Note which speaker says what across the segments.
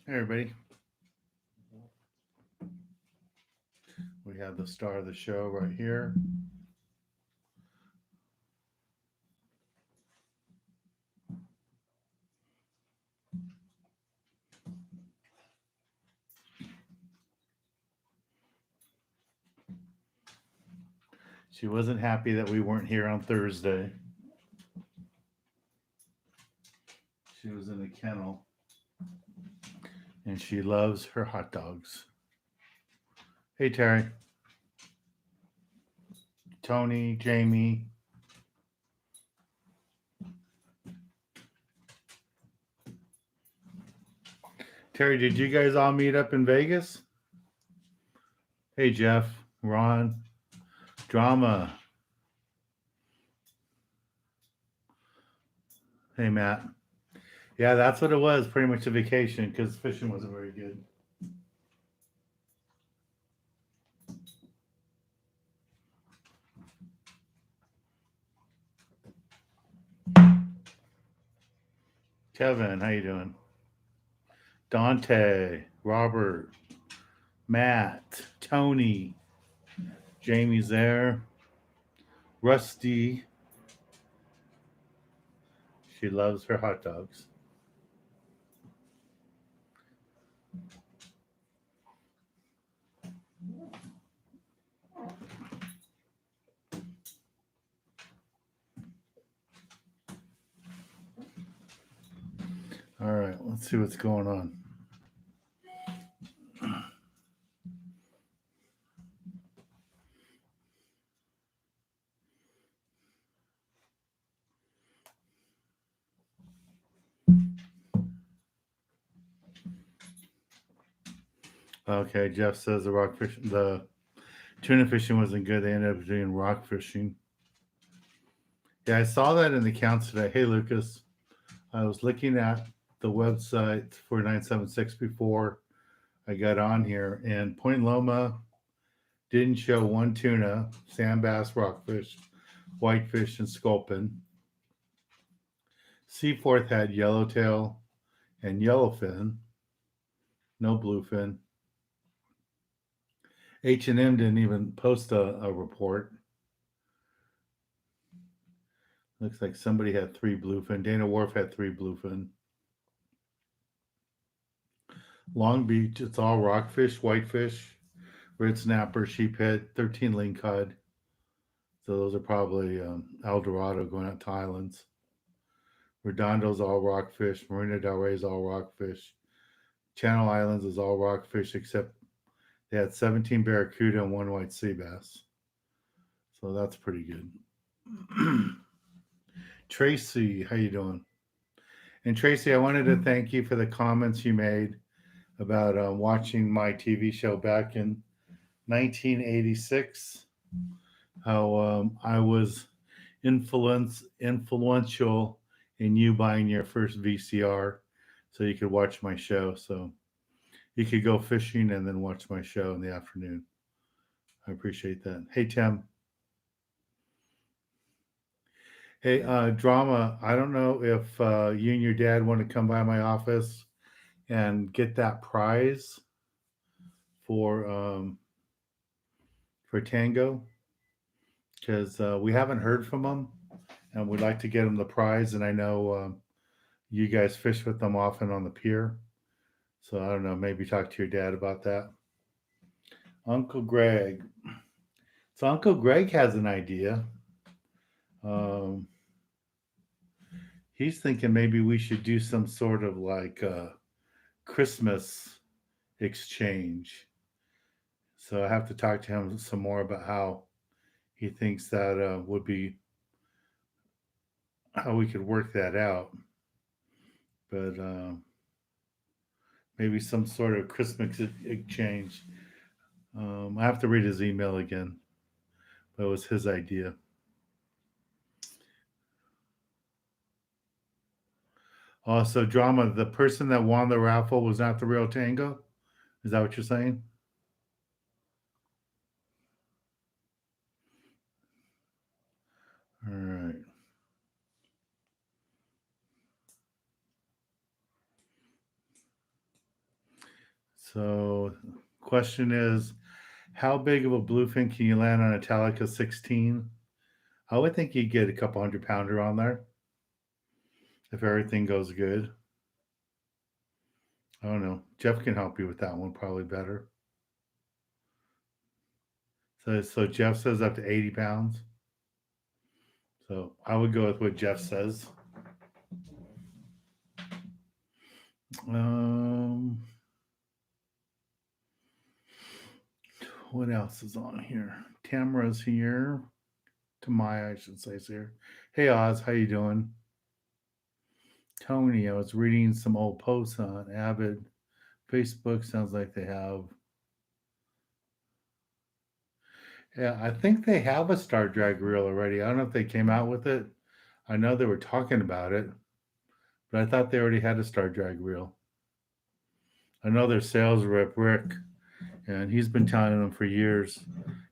Speaker 1: Hey everybody, we have the star of the show right here. She wasn't happy that we weren't here on Thursday. She was in the kennel and she loves her hot dogs. Hey Terry, Tony, Jamie. Terry, did you guys all meet up in Vegas? Hey Jeff, Ron, Drama. Hey Matt. Yeah, that's what it was. Pretty much a vacation because fishing wasn't very good. Kevin, how you doing? Dante, Robert, Matt, Tony, Jamie's there. Rusty, she loves her hot dogs. All right, let's see what's going on. Okay, Jeff says the tuna fishing wasn't good. They ended up doing rock fishing. Yeah, I saw that in the accounts today. Hey, Lucas, I was looking at the website for 976 before I got on here, and Point Loma didn't show one tuna, sand bass, rockfish, whitefish, and sculpin. Seaforth had yellowtail and yellowfin, no bluefin. H&M didn't even post a report. Looks like somebody had three bluefin. Dana Wharf had three bluefin. Long Beach, it's all rockfish, whitefish, red snapper, sheephead, 13 lingcod. So those are probably El Dorado going out to islands. Redondo's all rockfish. Marina Del Rey's all rockfish. Channel Islands is all rockfish except they had 17 barracuda and one white sea bass. So that's pretty good. Tracy, how you doing? And Tracy, I wanted to thank you for the comments you made about watching my TV show back in 1986. How I was influential in you buying your first VCR so you could watch my show. So you could go fishing and then watch my show in the afternoon. I appreciate that. Hey Tim. Hey Drama. I don't know if you and your dad want to come by my office and get that prize for um, for Tango because we haven't heard from them and we'd like to get them the prize. And I know you guys fish with them often on the pier, so I don't know. Maybe talk to your dad about that. Uncle Greg. So Uncle Greg has an idea. Um, he's thinking maybe we should do some sort of like Christmas exchange. So I have to talk to him some more about how he thinks that would be how we could work that out. But maybe some sort of Christmas exchange. I have to read his email again. That was his idea. Also, drama. The person that won the raffle was not the real Tango. Is that what you're saying? All right. So, question is, how big of a bluefin can you land on a Talica 16? I would think you'd get a couple 100-pounder on there if everything goes good. I don't know. Jeff can help you with that one probably better. So Jeff says up to 80 pounds. So I would go with what Jeff says. Um, what else is on here? Tamara's here. Tamaya, I should say, is here. Hey Oz, how you doing? Tony, I was reading some old posts on Avid. Facebook sounds like they have. Yeah, I think they have a Star Drag reel already. I don't know if they came out with it. I know they were talking about it, but I thought they already had a Star Drag reel. I know their sales rep, Rick, and he's been telling them for years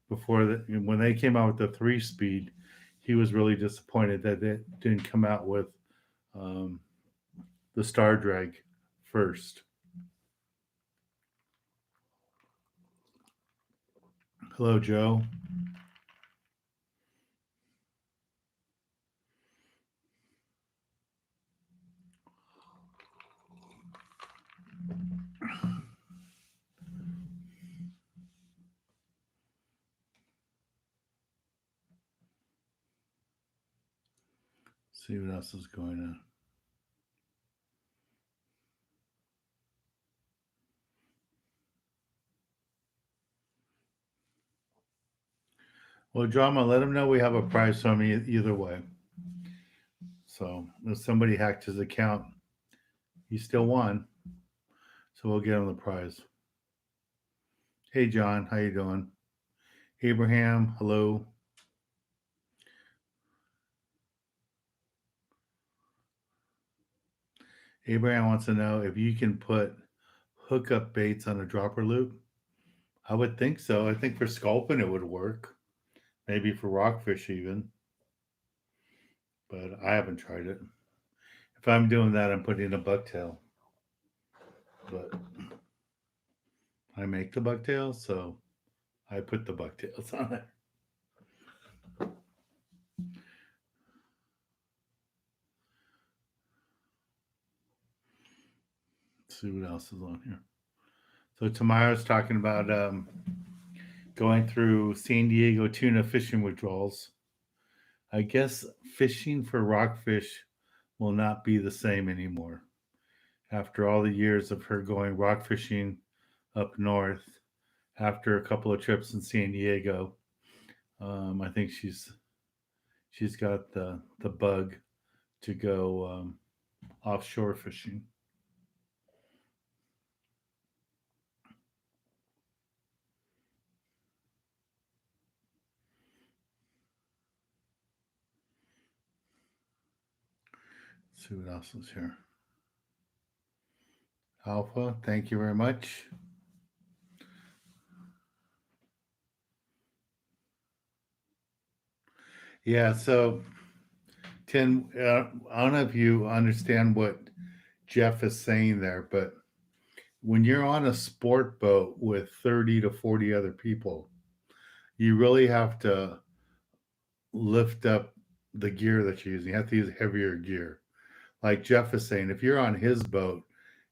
Speaker 1: before that when they came out with the 3-speed, he was really disappointed that they didn't come out with um, the Star Drag first. Hello, Joe. See what else is going on. Well, drama, let him know we have a prize on me either way. So if somebody hacked his account, he still won. So we'll get him the prize. Hey, John, how you doing? Abraham, hello. Abraham wants to know if you can put hookup baits on a dropper loop. I would think so. I think for sculpin it would work. Maybe for rockfish even. But I haven't tried it. If I'm doing that, I'm putting a bucktail. But I make the bucktails, so I put the bucktails on there. Let's see what else is on here. So Tamara's talking about going through San Diego tuna fishing withdrawals. I guess fishing for rockfish will not be the same anymore. After all the years of her going rock fishing up north, after a couple of trips in San Diego, I think she's got the bug to go offshore fishing. Let's see what else is here. Alpha, thank you very much. Yeah, so Tim, I don't know if you understand what Jeff is saying there, but when you're on a sport boat with 30 to 40 other people, you really have to lift up the gear that you're using. You have to use heavier gear. Like Jeff is saying, if you're on his boat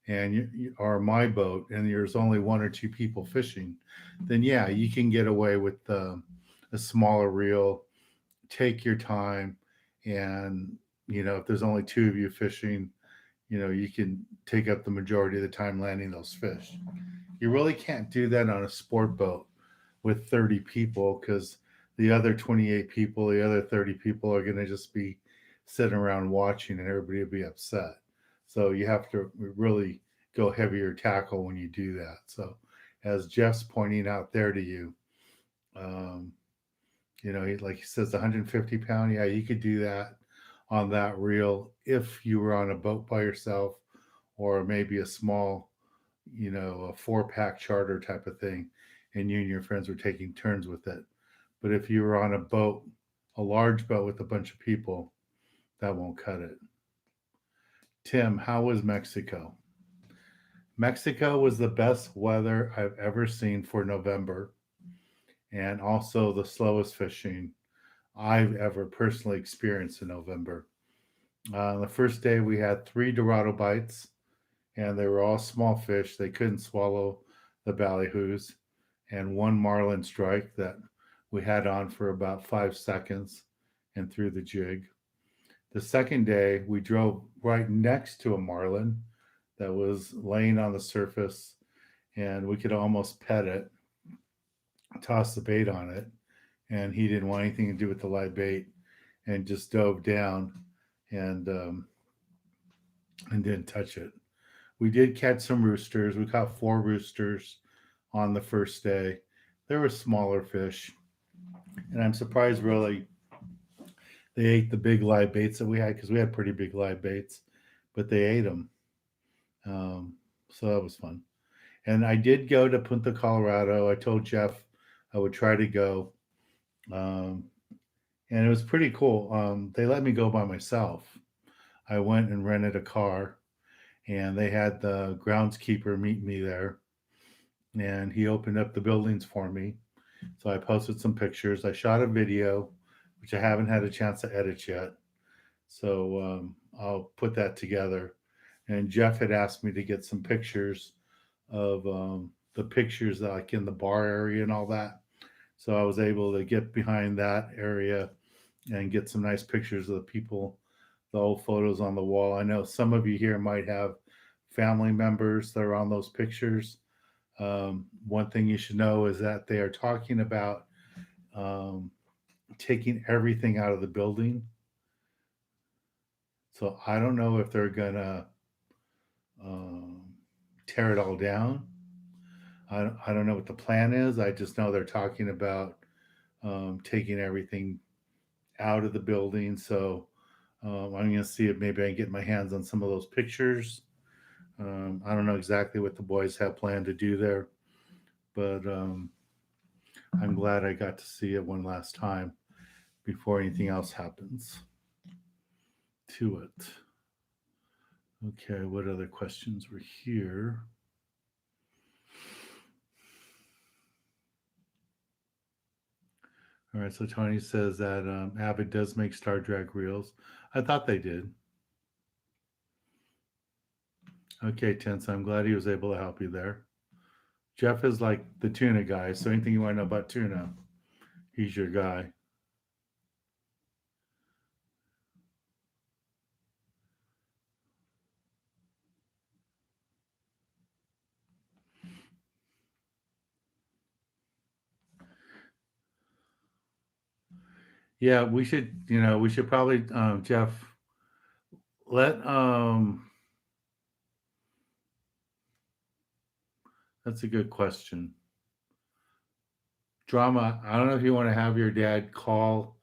Speaker 1: and or my boat and there's only one or two people fishing, then yeah, you can get away with a smaller reel. Take your time, and if there's only two of you fishing, you can take up the majority of the time landing those fish. You really can't do that on a sport boat with 30 people because the other 28 people, the other 30 people are going to just be sitting around watching and everybody will be upset. So you have to really go heavier tackle when you do that. So, as Jeff's pointing out there to you, um, like he says, 150-pound. Yeah, you could do that on that reel if you were on a boat by yourself or maybe a small, a 4-pack charter type of thing, and you and your friends were taking turns with it. But if you were on a boat, a large boat with a bunch of people, that won't cut it. Tim, how was Mexico? Mexico was the best weather I've ever seen for November, and also the slowest fishing I've ever personally experienced in November. The first day we had 3 Dorado bites, and they were all small fish. They couldn't swallow the ballyhoos, and 1 marlin strike that we had on for about 5 seconds and threw the jig. The second day, we drove right next to a marlin that was laying on the surface, and we could almost pet it, toss the bait on it, and he didn't want anything to do with the live bait and just dove down and um, and didn't touch it. We did catch some roosters. We caught 4 roosters on the first day. They were smaller fish, and I'm surprised really they ate the big live baits that we had because we had pretty big live baits, but they ate them. Um, so that was fun. And I did go to Punta Colorado. I told Jeff I would try to go, um, and it was pretty cool. They let me go by myself. I went and rented a car, and they had the groundskeeper meet me there, and he opened up the buildings for me. So I posted some pictures. I shot a video, which I haven't had a chance to edit yet. So I'll put that together. And Jeff had asked me to get some pictures of the pictures like in the bar area and all that. So I was able to get behind that area and get some nice pictures of the people, the old photos on the wall. I know some of you here might have family members that are on those pictures. One thing you should know is that they are talking about um, taking everything out of the building. So I don't know if they're gonna um, tear it all down. I don't know what the plan is. I just know they're talking about taking everything out of the building. So I'm going to see if maybe I can get my hands on some of those pictures. I don't know exactly what the boys have planned to do there, but I'm glad I got to see it one last time before anything else happens to it. Okay, what other questions were here? All right, so Tony says that Avid does make Star Drag reels. I thought they did. Okay, Tense, I'm glad he was able to help you there. Jeff is like the tuna guy, so anything you want to know about tuna, he's your guy. Yeah, we should probably, Jeff, let, that's a good question. Drama, I don't know if you want to have your dad call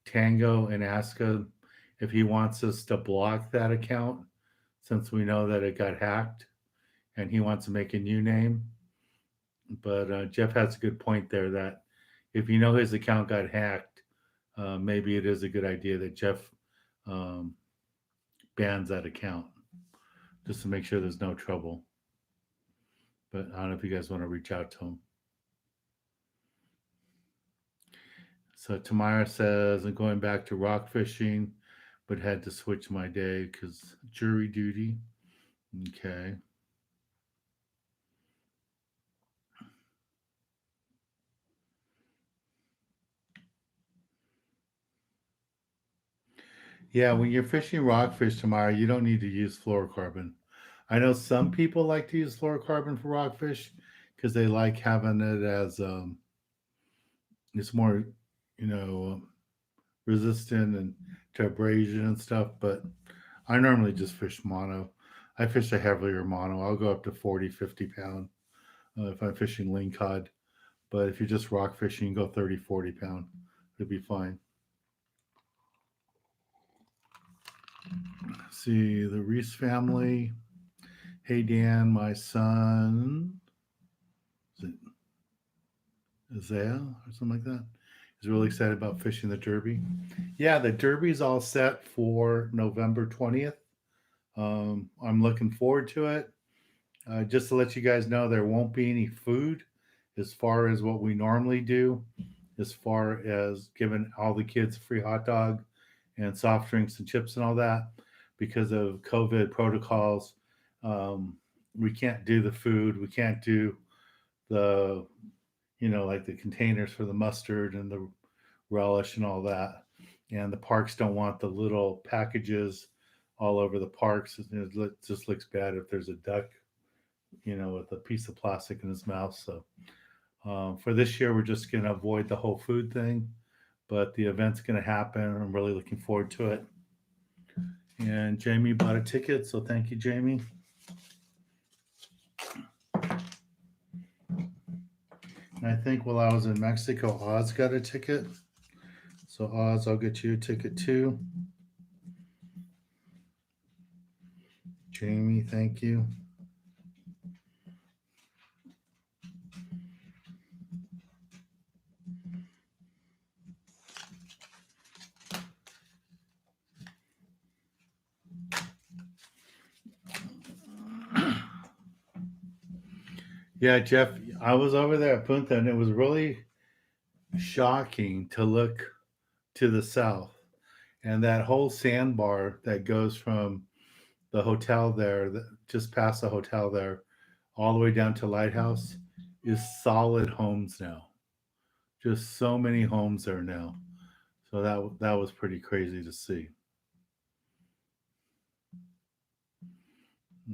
Speaker 1: Tango and ask him if he wants us to block that account since we know that it got hacked and he wants to make a new name. But Jeff has a good point there that if you know his account got hacked, maybe it is a good idea that Jeff um, bans that account just to make sure there's no trouble. But I don't know if you guys want to reach out to him. So Tamara says, I'm going back to rock fishing, but had to switch my day because jury duty. Okay. Yeah, when you're fishing rockfish tomorrow, you don't need to use fluorocarbon. I know some people like to use fluorocarbon for rockfish because they like having it as it's more, you know, resistant and to abrasion and stuff. But I normally just fish mono. I fish a heavier mono. I'll go up to 40, 50 pound if I'm fishing lingcod. But if you're just rock fishing, you go 30, 40 pound. It'll be fine. See the Reese family. Hey Dan, my son is it Isaiah or something like that. He's really excited about fishing the Derby. Yeah, the Derby's all set for November 20th. I'm looking forward to it. Just to let you guys know, there won't be any food as far as what we normally do, as far as giving all the kids a free hot dog and soft drinks and chips and all that. Because of COVID protocols, um, we can't do the food. We can't do the, like the containers for the mustard and the relish and all that. And the parks don't want the little packages all over the parks. It just looks bad if there's a duck, with a piece of plastic in his mouth. So for this year, we're just going to avoid the whole food thing, but the event's going to happen. I'm really looking forward to it. And Jamie bought a ticket, so thank you, Jamie. And I think while I was in Mexico, Oz got a ticket. So Oz, I'll get you a ticket too. Jamie, thank you. Yeah, Jeff, I was over there at Punta, and it was really shocking to look to the south. And that whole sandbar that goes from the hotel there, just past the hotel there, all the way down to Lighthouse, is solid homes now. Just so many homes there now. So that was pretty crazy to see.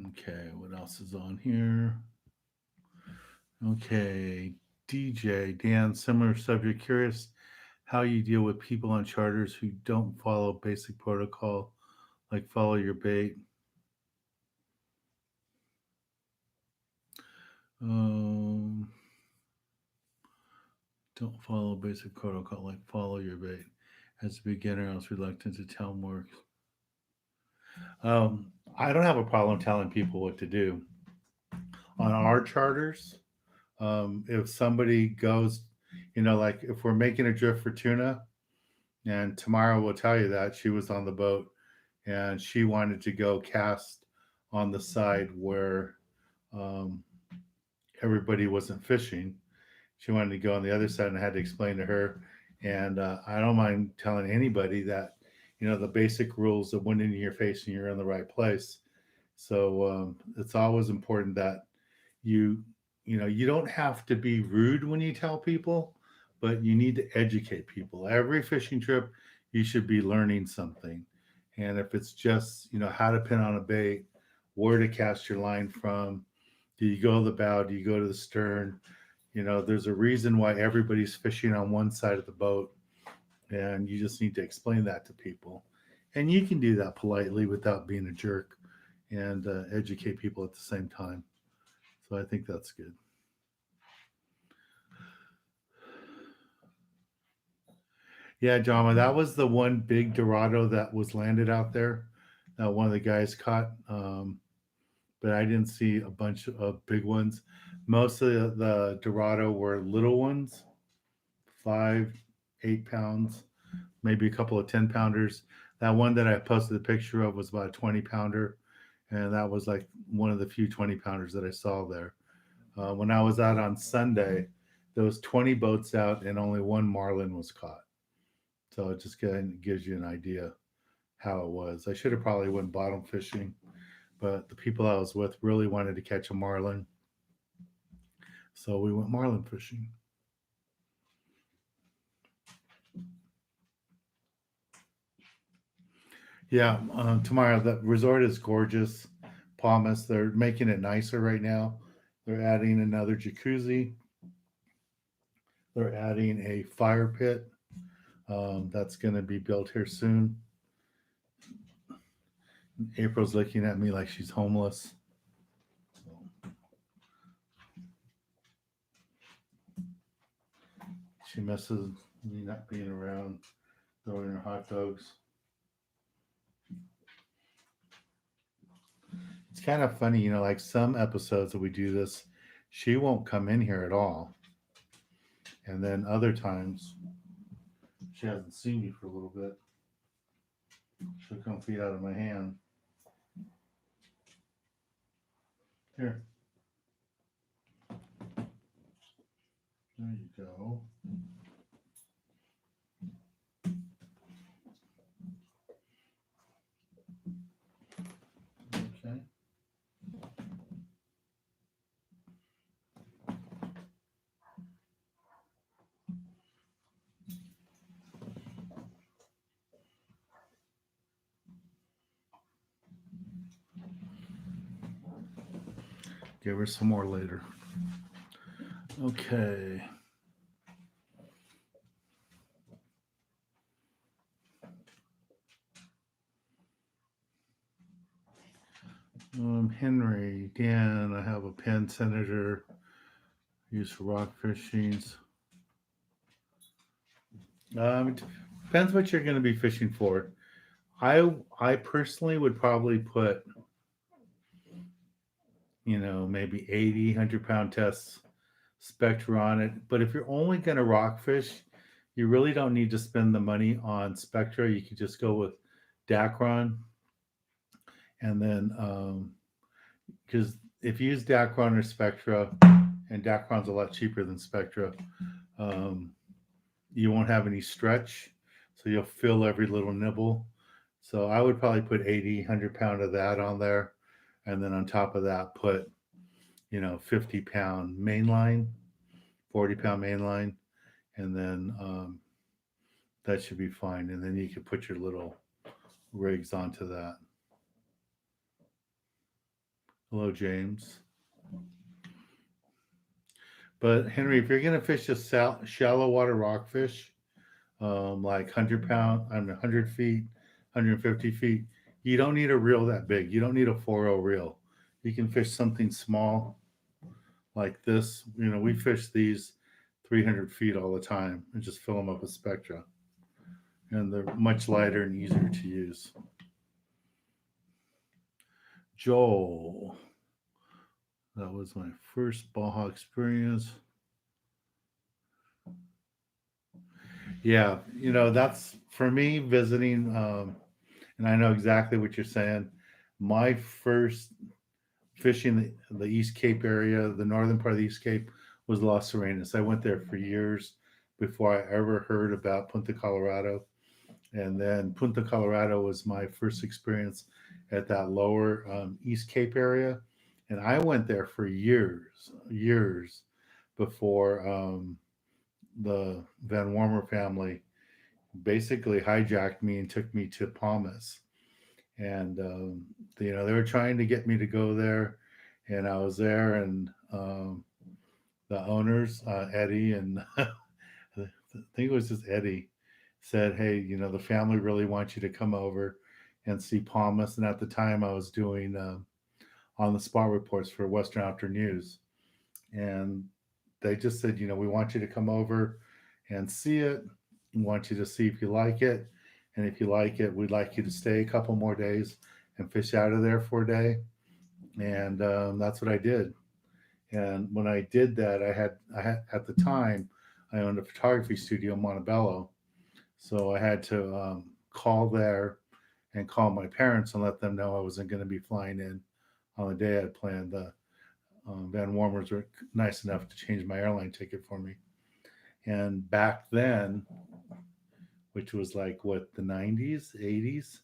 Speaker 1: Okay, what else is on here? Okay, DJ Dan, similar subject. Curious how you deal with people on charters who don't follow basic protocol, like follow your bait. Um, don't follow basic protocol, like follow your bait. As a beginner, I was reluctant to tell more. I don't have a problem telling people what to do on our charters. If somebody goes, like if we're making a drift for tuna, and Tamara will tell you that she was on the boat and she wanted to go cast on the side where um, everybody wasn't fishing. She wanted to go on the other side, and I had to explain to her. And I don't mind telling anybody that, the basic rules of when in your face and you're in the right place. So it's always important that you, you don't have to be rude when you tell people, but you need to educate people. Every fishing trip, you should be learning something. And if it's just, how to pin on a bait, where to cast your line from, do you go to the bow, do you go to the stern? There's a reason why everybody's fishing on one side of the boat, and you just need to explain that to people. And you can do that politely without being a jerk, and educate people at the same time. So I think that's good. Yeah, Jama, that was the one big Dorado that was landed out there that one of the guys caught. But I didn't see a bunch of big ones. Most of the Dorado were little ones, 5, 8 pounds, maybe a couple of 10 pounders. That one that I posted a picture of was about a 20 pounder. And that was like one of the few 20 pounders that I saw there. When I was out on Sunday, there was 20 boats out and only one marlin was caught. So it just kind of gives you an idea how it was. I should have probably went bottom fishing, but the people I was with really wanted to catch a marlin. So we went marlin fishing. Yeah, tomorrow the resort is gorgeous. Palmas, they're making it nicer right now. They're adding another jacuzzi. They're adding a fire pit that's going to be built here soon. April's looking at me like she's homeless. So she misses me not being around, throwing her hot dogs. It's kind of funny, like some episodes that we do this, she won't come in here at all. And then other times, she hasn't seen me for a little bit. She'll come feed out of my hand. Here. There you go. Okay. Give her some more later. Okay. Henry, again, I have a Penn Senator used for rock fishing. It depends what you're going to be fishing for. I personally would probably put, maybe 80, 100-pound tests Spectra on it. But if you're only going to rock fish, you really don't need to spend the money on Spectra. You could just go with Dacron. And then, because if you use Dacron or Spectra, and Dacron's a lot cheaper than Spectra, um, you won't have any stretch. So you'll fill every little nibble. So I would probably put 80, 100-pound of that on there. And then on top of that, put, 50-pound mainline, 40-pound mainline. And then that should be fine. And then you can put your little rigs onto that. Hello, James. But Henry, if you're gonna fish a shallow water rockfish, like 100-pound, 100 feet, 150 feet, you don't need a reel that big. You don't need a 4.0 reel. You can fish something small like this. We fish these 300 feet all the time and just fill them up with Spectra. And they're much lighter and easier to use. Joel, that was my first Baja experience. Yeah, that's for me visiting, and I know exactly what you're saying. My first fishing the East Cape area, the northern part of the East Cape, was Las Serenas. I went there for years before I ever heard about Punta Colorado. And then Punta Colorado was my first experience at that lower East Cape area. And I went there for years before the Van Warmer family basically hijacked me and took me to Palmas. And, they were trying to get me to go there. And I was there, and the owners, Eddie, and I think it was just Eddie, said, "Hey, the family really wants you to come over and see Palmas." And at the time, I was doing on the spot reports for Western Outdoor News, and they just said, "We want you to come over and see it. We want you to see if you like it, and if you like it, we'd like you to stay a couple more days and fish out of there for a day." And that's what I did. And when I did that, I had at the time I owned a photography studio in Montebello, so I had to call there and call my parents and let them know I wasn't going to be flying in on the day I had planned. The Van Warmers were nice enough to change my airline ticket for me. And back then, which was like what, the 90s, 80s,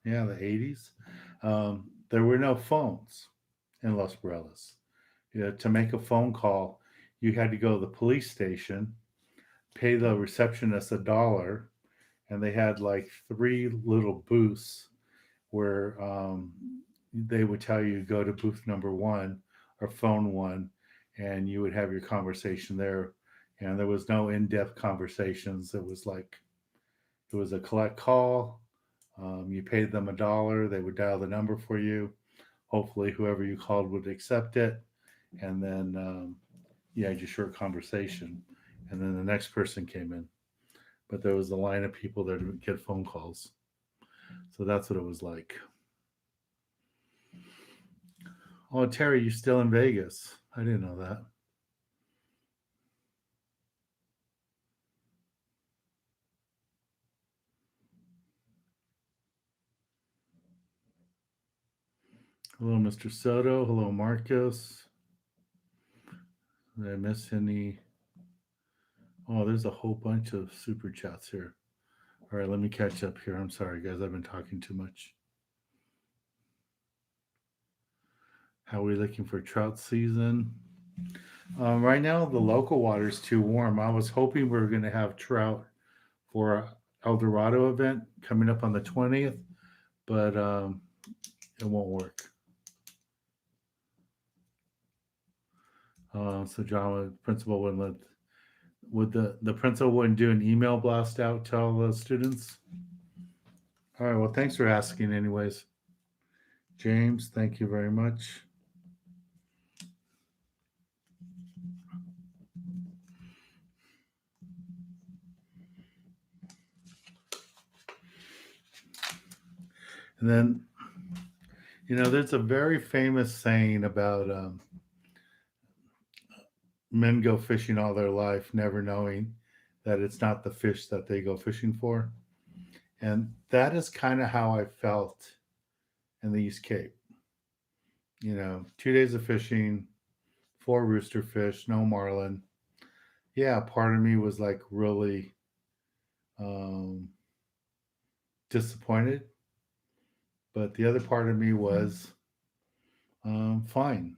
Speaker 1: yeah, the 80s, there were no phones in Los Barrelas. To make a phone call, you had to go to the police station, pay the receptionist $1, and they had like three little booths where they would tell you go to booth number one or phone one, and you would have your conversation there. And there was no in-depth conversations. It was a collect call. You paid them $1. They would dial the number for you. Hopefully, whoever you called would accept it, and then you had your short conversation, and then the next person came in. But there was a line of people there to get phone calls. So that's what it was like. Oh, Terry, you're still in Vegas. I didn't know that. Hello, Mr. Soto. Hello, Marcus. Did I miss any? Oh, there's a whole bunch of super chats here. All right, let me catch up here. I'm sorry, guys. I've been talking too much. How are we looking for trout season? Right now, the local water is too warm. I was hoping we were going to have trout for our El Dorado event coming up on the 20th, but it won't work. So John, principal wouldn't let. Would the principal wouldn't do an email blast out to all the students? All right. Well, thanks for asking, anyways. James, thank you very much. And then, there's a very famous saying about men go fishing all their life, never knowing that it's not the fish that they go fishing for. And that is kind of how I felt in the East Cape. 2 days of fishing, four rooster fish, no marlin. Yeah, part of me was like really um, disappointed, but the other part of me was fine.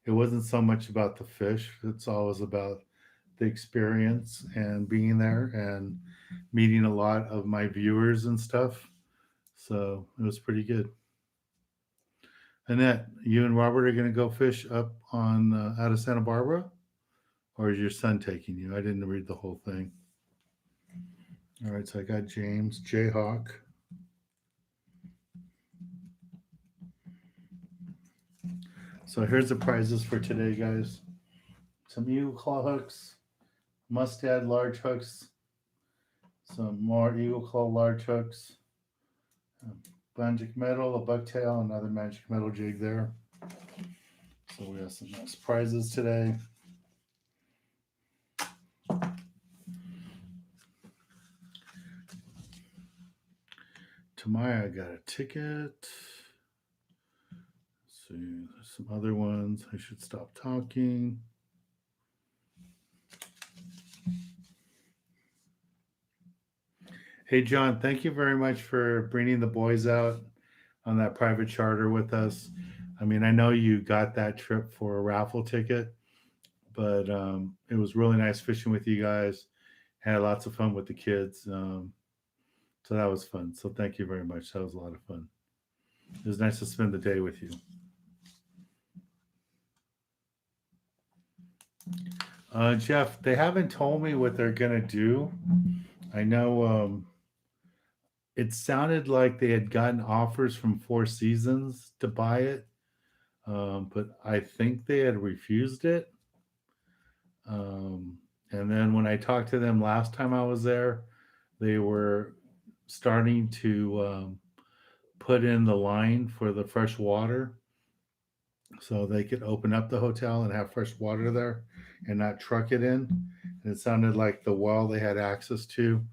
Speaker 1: It wasn't so much about the fish. It's always about the experience and being there and meeting a lot of my viewers and stuff. So it was pretty good. Annette, you and Robert are going to go fish up on out of Santa Barbara, or is your son taking you? I didn't read the whole thing. All right, so I got James, Jayhawk. So here's the prizes for today, guys. Some eagle claw hooks, mustad large hooks, some more eagle claw large hooks, magic metal, a bucktail, another magic metal jig there. So we have some nice prizes today. Tomorrow I got a ticket. Let's see, there's some other ones. I should stop talking. Hey, John, thank you very much for bringing the boys out on that private charter with us. I mean, I know you got that trip for a raffle ticket, but it was really nice fishing with you guys. Had lots of fun with the kids. So that was fun. So thank you very much. That was a lot of fun. It was nice to spend the day with you. Jeff, they haven't told me what they're gonna do. I know it sounded like they had gotten offers from Four Seasons to buy it, but I think they had refused it. And then when I talked to them last time I was there, they were starting to put in the line for the fresh water so they could open up the hotel and have fresh water there and not truck it in. And it sounded like the well they had access to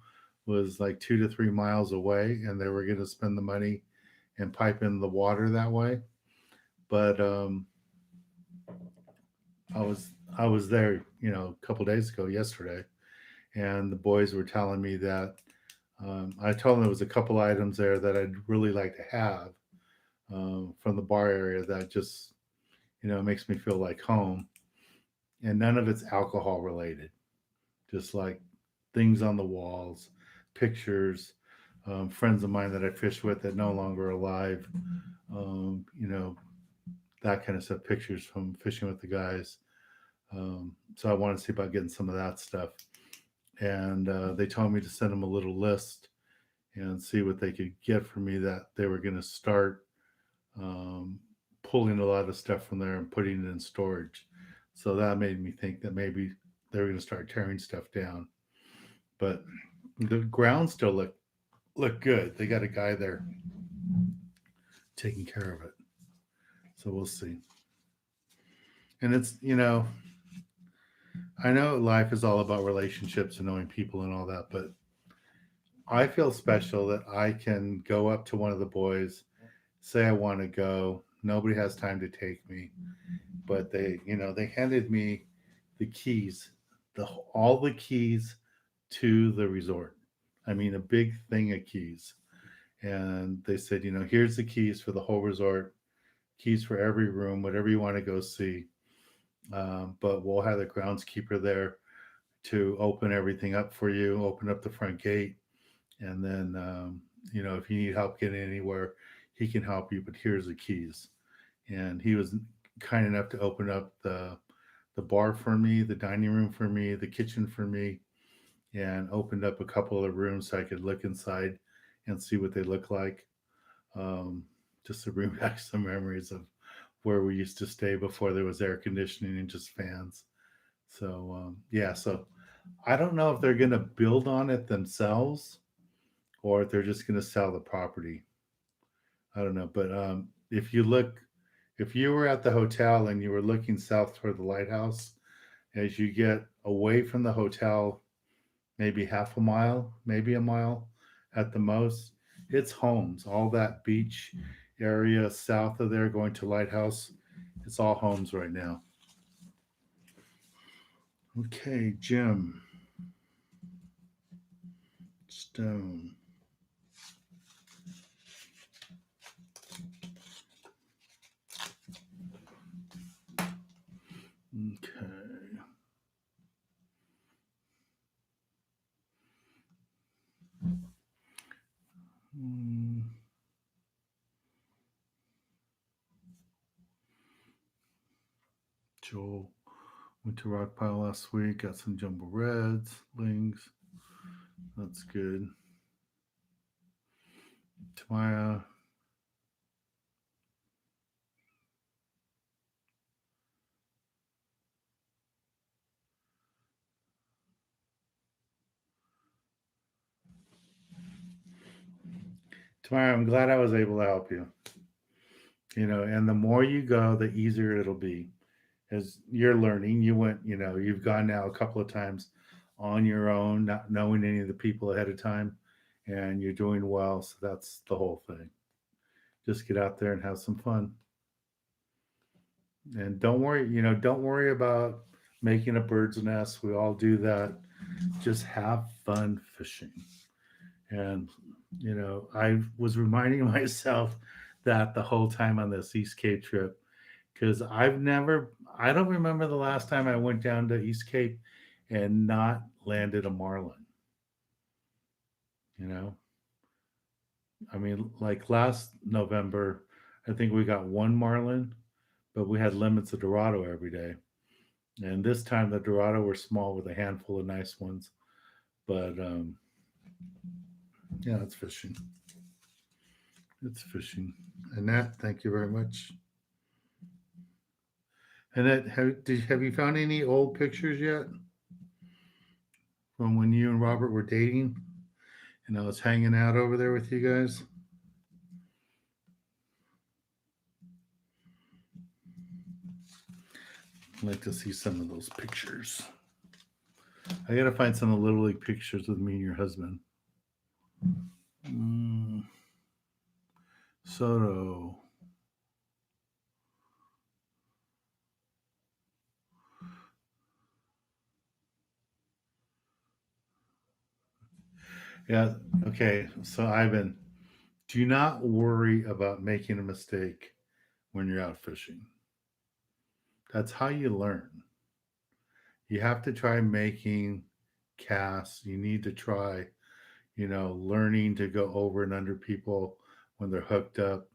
Speaker 1: was like 2 to 3 miles away, and they were going to spend the money and pipe in the water that way. But I was there, a couple days ago, yesterday, and the boys were telling me that I told them there was a couple items there that I'd really like to have from the bar area that just makes me feel like home, and none of it's alcohol related. Just like things on the walls, pictures, friends of mine that I fished with that no longer alive, um, you know, that kind of stuff. Pictures from fishing with the guys. So I wanted to see about getting some of that stuff. And they told me to send them a little list and see what they could get for me. That they were going to start um, pulling a lot of stuff from there and putting it in storage. So that made me think that maybe they were going to start tearing stuff down. But the grounds still look good. They got a guy there taking care of it. So we'll see. And it's, I know life is all about relationships and knowing people and all that, but I feel special that I can go up to one of the boys, say I want to go. Nobody has time to take me. but they handed me the keys, all the keys to the resort. I mean, a big thing of keys. And they said, here's the keys for the whole resort, keys for every room, whatever you want to go see. But we'll have the groundskeeper there to open everything up for you, open up the front gate. And then, if you need help getting anywhere, he can help you, but here's the keys. And he was kind enough to open up the bar for me, the dining room for me, the kitchen for me, and opened up a couple of rooms so I could look inside and see what they look like. Um, just to bring back some memories of where we used to stay before there was air conditioning and just fans. So yeah, so I don't know if they're going to build on it themselves or if they're just going to sell the property. I don't know, but if you were at the hotel and you were looking south toward the lighthouse, as you get away from the hotel, maybe half a mile, maybe a mile at the most, it's homes. All that beach area south of there going to Lighthouse, it's all homes right now. Okay, Jim Stone. Okay. Mm, Joel went to Rock Pile last week, got some jumbo reds, lings. That's good. Tamaya. Tamaya, I'm glad I was able to help you. And the more you go, the easier it'll be. As you're learning, you've gone now a couple of times on your own, not knowing any of the people ahead of time, and you're doing well. So that's the whole thing. Just get out there and have some fun. And don't worry about making a bird's nest. We all do that. Just have fun fishing. And, I was reminding myself that the whole time on this East Cape trip, because I don't remember the last time I went down to East Cape and not landed a marlin. You know, I mean, like last November, I think we got one marlin, but we had limits of Dorado every day. And this time the Dorado were small with a handful of nice ones. But yeah, it's fishing. It's fishing. Annette, thank you very much. Annette, have you found any old pictures yet from when you and Robert were dating and I was hanging out over there with you guys? I'd like to see some of those pictures. I gotta find some of the little league pictures with me and your husband. Mm, Soto. Yeah. Okay. So Ivan, do not worry about making a mistake when you're out fishing. That's how you learn. You have to try making casts. You need to try, learning to go over and under people when they're hooked up.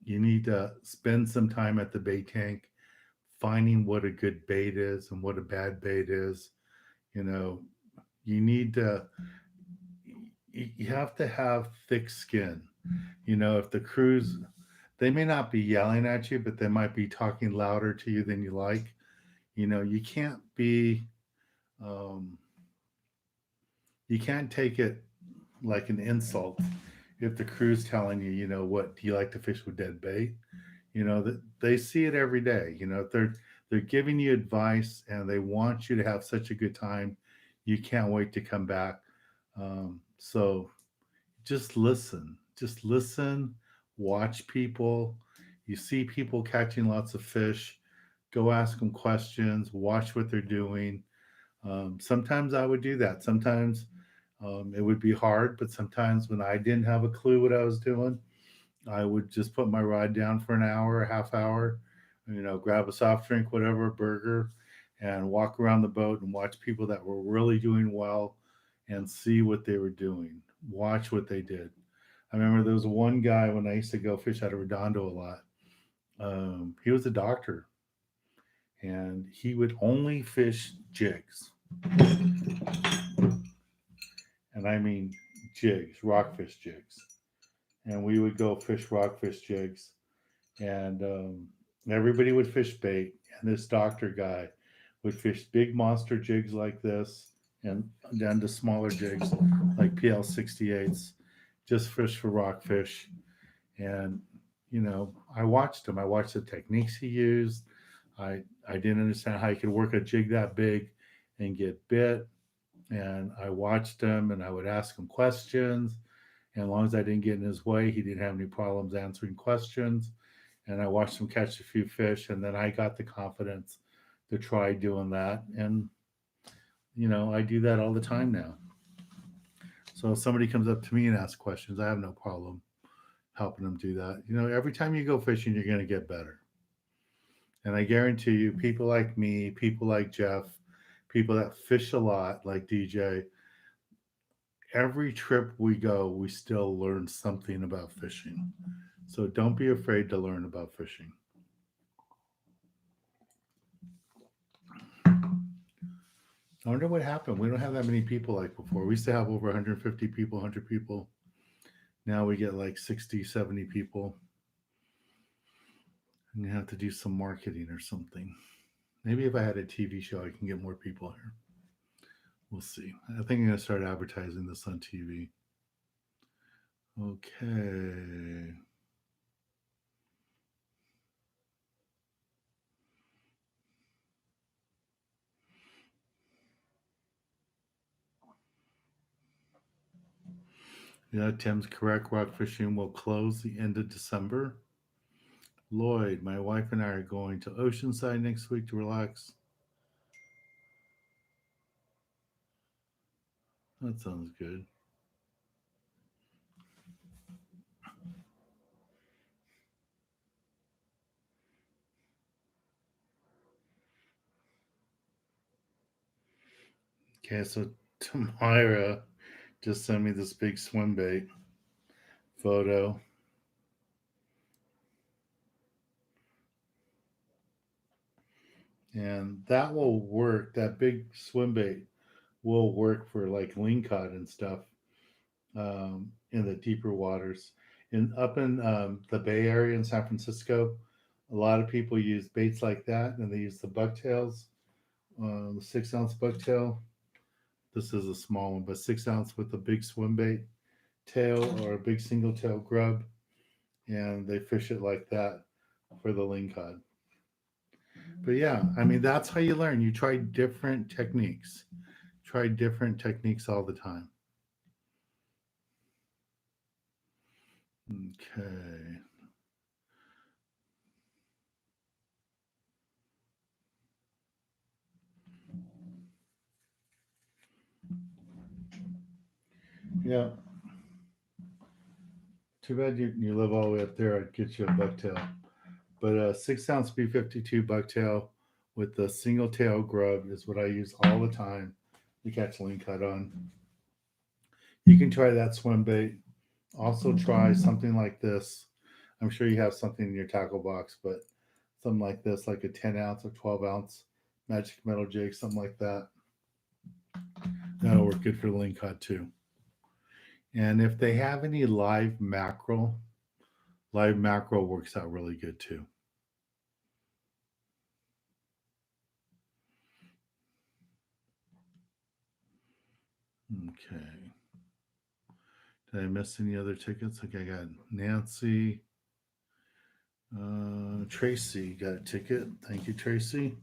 Speaker 1: You need to spend some time at the bait tank finding what a good bait is and what a bad bait is. You know, you need to, you have to have thick skin. If the crews, they may not be yelling at you, but they might be talking louder to you than you like. You can't be, um, you can't take it like an insult if the crew's telling you, what do you like to fish with dead bait? That they see it every day. They're giving you advice and they want you to have such a good time. You can't wait to come back. So just listen, watch people. You see people catching lots of fish. Go ask them questions, watch what they're doing. Sometimes I would do that. Sometimes it would be hard, but sometimes when I didn't have a clue what I was doing, I would just put my rod down for an hour, a half hour, grab a soft drink, whatever, a burger, and walk around the boat and watch people that were really doing well and see what they were doing. Watch what they did. I remember there was one guy when I used to go fish out of Redondo a lot. He was a doctor and he would only fish jigs. And I mean jigs, rockfish jigs. And we would go fish rockfish jigs and everybody would fish bait, and this doctor guy would fish big monster jigs like this, and down to smaller jigs like PL 68s, just fish for rockfish. And I watched him. I watched the techniques he used. I didn't understand how he could work a jig that big and get bit. And I watched him, and I would ask him questions. And as long as I didn't get in his way, he didn't have any problems answering questions. And I watched him catch a few fish, and then I got the confidence to try doing that. And I do that all the time now. So if somebody comes up to me and asks questions, I have no problem helping them do that. Every time you go fishing, you're going to get better. And I guarantee you, people like me, people like Jeff, people that fish a lot, like DJ, every trip we go, we still learn something about fishing. So don't be afraid to learn about fishing. I wonder what happened. We don't have that many people like before. We used to have over 150 people, 100 people. Now we get like 60, 70 people. I'm going to have to do some marketing or something. Maybe if I had a TV show, I can get more people here. We'll see. I think I'm going to start advertising this on TV. Okay. Yeah, Tim's correct. Rock fishing will close the end of December. Lloyd, my wife and I are going to Oceanside next week to relax. That sounds good. Okay, so Tamara just sent me this big swim bait photo. And that will work. That big swim bait will work for like lingcod and stuff in the deeper waters. And up in the Bay Area in San Francisco, a lot of people use baits like that, and they use the bucktails, the 6 ounce bucktail. This is a small one, but 6 ounce with a big swim bait tail or a big single tail grub, and they fish it like that for the lingcod. But yeah, I mean that's how you learn. You try different techniques. Try different techniques all the time. Okay. Yeah. Too bad you live all the way up there. I'd get you a bucktail. But a 6 ounce B52 bucktail with the single tail grub is what I use all the time to catch lingcod on. You can try that swim bait. Also try something like this. I'm sure you have something in your tackle box, but something like this, like a 10 ounce or 12 ounce magic metal jig, something like that. That'll work good for the lingcod too. And if they have any live mackerel works out really good too. Okay. Did I miss any other tickets? Okay, I got Nancy. Tracy got a ticket. Thank you, Tracy.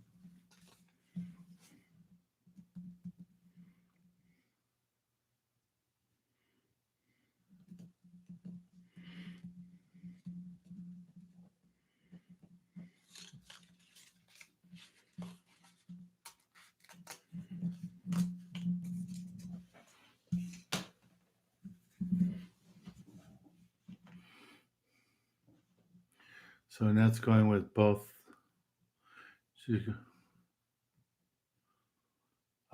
Speaker 1: So Annette's going with both.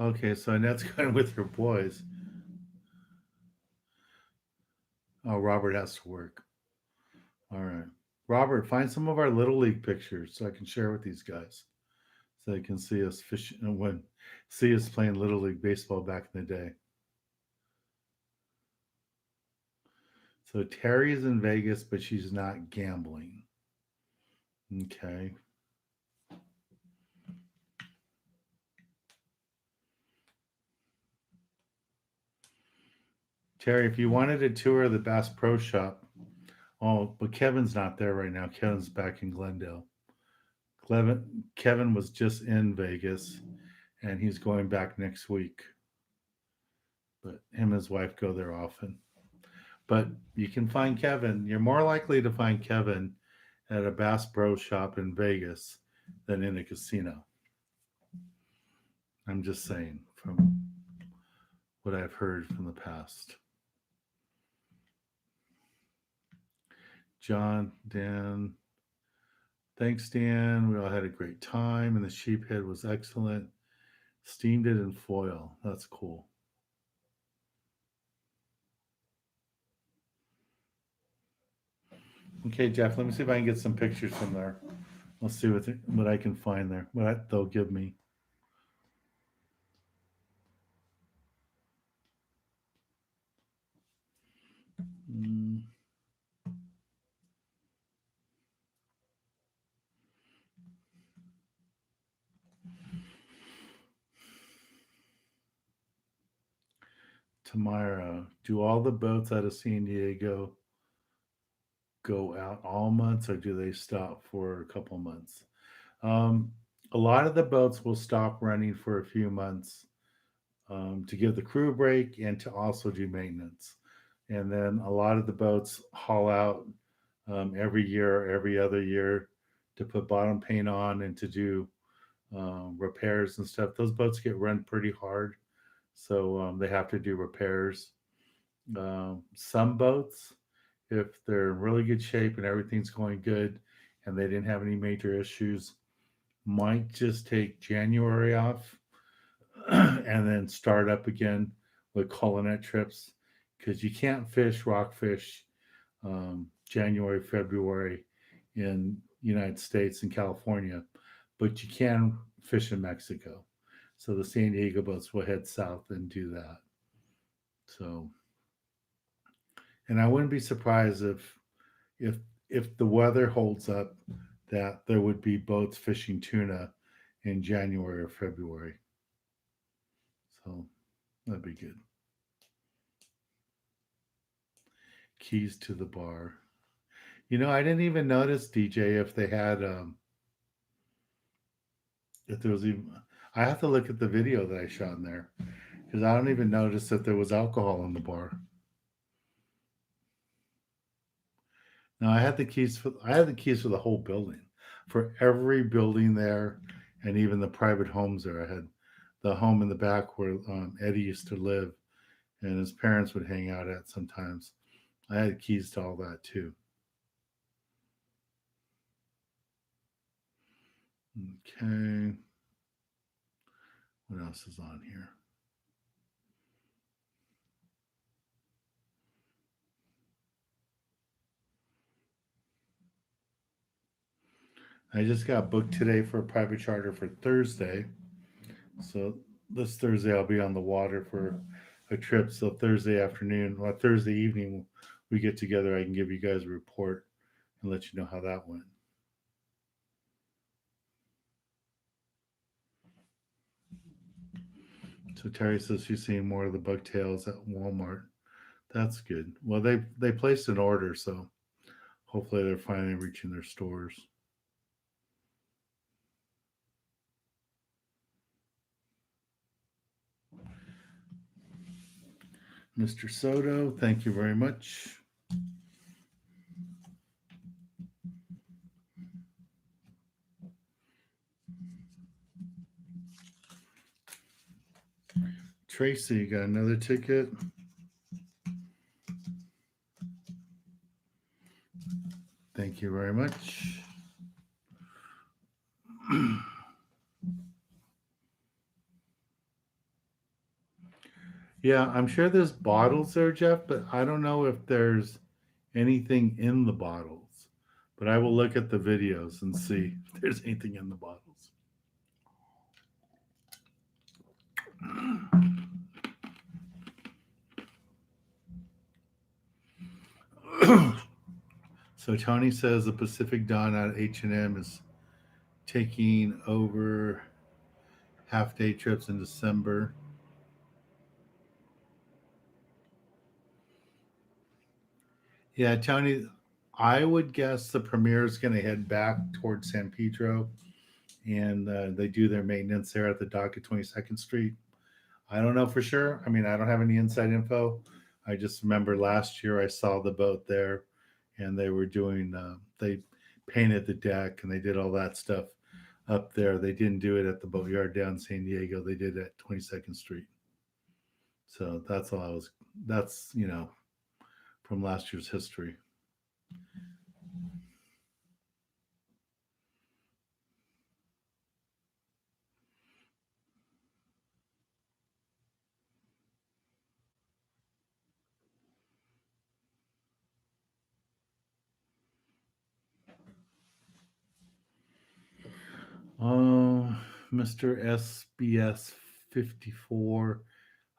Speaker 1: Okay, so Annette's going with her boys. Oh, Robert has to work. All right. Robert, find some of our Little League pictures so I can share with these guys. So they can see us fishing when see us playing Little League baseball back in the day. So Terry's in Vegas, but she's not gambling. Okay. Terry, if you wanted a tour of the Bass Pro Shop, oh, but Kevin's not there right now. Kevin's back in Glendale. Kevin was just in Vegas and he's going back next week. But him and his wife go there often. But you can find Kevin. You're more likely to find Kevin at a Bass Pro Shop in Vegas than in a casino. I'm just saying from what I've heard from the past. John, Dan, thanks, Dan. We all had a great time, and the sheephead was excellent. Steamed it in foil. That's cool. Okay, Jeff, let me see if I can get some pictures from there. Let's see what I can find there, what they'll give me. Mm. Tamara, do all the boats out of San Diego go out all months or do they stop for a couple months? Um, a lot of the boats will stop running for a few months to give the crew a break and to also do maintenance. And then a lot of the boats haul out every year or every other year to put bottom paint on and to do repairs and stuff. Those boats get run pretty hard, so they have to do repairs. Some boats, if they're in really good shape and everything's going good and they didn't have any major issues, might just take January off and then start up again with culinet trips because you can't fish rockfish January, February in United States and California, but you can fish in Mexico. So the San Diego boats will head south and do that. So, and I wouldn't be surprised if if the weather holds up that there would be boats fishing tuna in January or February. So that'd be good. Keys to the bar. I didn't even notice DJ if they had if there was even. I have to look at the video that I shot in there because I don't even notice that there was alcohol in the bar. Now I had the keys for the whole building, for every building there, and even the private homes there. I had the home in the back where Eddie used to live, and his parents would hang out at sometimes. I had keys to all that too. Okay, what else is on here? I just got booked today for a private charter for Thursday. So this Thursday I'll be on the water for a trip. So Thursday afternoon, or Thursday evening, we get together. I can give you guys a report and let you know how that went. So Terry says she's seeing more of the bucktails at Walmart. That's good. Well, they placed an order, so hopefully they're finally reaching their stores. Mr. Soto, thank you very much. Tracy, you got another ticket? Thank you very much. Yeah, I'm sure there's bottles there, Jeff, but I don't know if there's anything in the bottles. But I will look at the videos and see if there's anything in the bottles. So Tony says the Pacific Dawn at H&M is taking over half day trips in December. Yeah, Tony, I would guess the Premier is going to head back towards San Pedro, and they do their maintenance there at the dock at 22nd Street. I don't know for sure. I mean, I don't have any inside info. I just remember last year I saw the boat there, and they were doing. They painted the deck and they did all that stuff up there. They didn't do it at the boatyard down in San Diego. They did it at 22nd Street. So that's all I was. That's from last year's history. Oh, Mr. SBS 54.